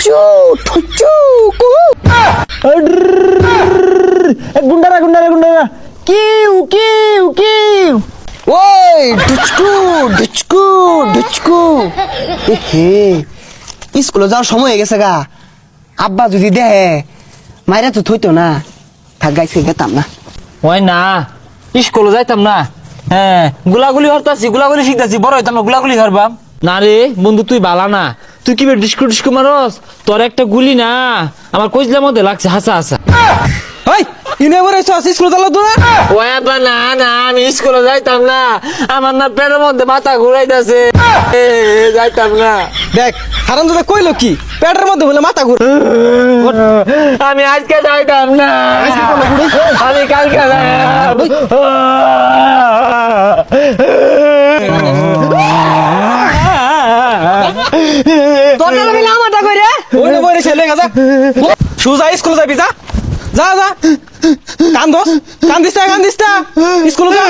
ঠুচু ঠুচু কু গুন্ডারা গুন্ডারা গুন্ডারা কিউ কিউ কিউ ওই ডুচকু ডুচকু ডুচকু হে স্কুলে যাওয়ার সময় হয়ে গেছে গা আব্বা যদি দেহে মাইরা তো থইতো না থাক গাইছে গেতাম না ওই না স্কুলে যাইতাম না হ্যাঁ গুলাগুলি হরতাছি গুলাগুলি শিখতাছি বড় হইতাম না গুলাগুলি হরবাম না রে বন্ধু তুই বালা না তুই কি ডিস্কু ডিস্কু মারস তোর একটা গুলি না আমার কইজলার মধ্যে লাগছে হাসা হাসা ওই ইউনিভার স্কুল চালাও তো না ওই আব্বা না না আমি স্কুলে যাইতাম না আমার না পেটের মধ্যে মাথা ঘুরাইতাছে যাইতাম না দেখ হারাম দাদা কইলো কি পেটের মধ্যে বলে মাথা ঘুর আমি আজকে যাইতাম না আমি কালকে যাইতাম তোর নামে আমাটা কইরে ওই না বইরে ছেলে গাজা সুজা স্কুল যাবি যা যা যা কান্দিস না স্কুল যা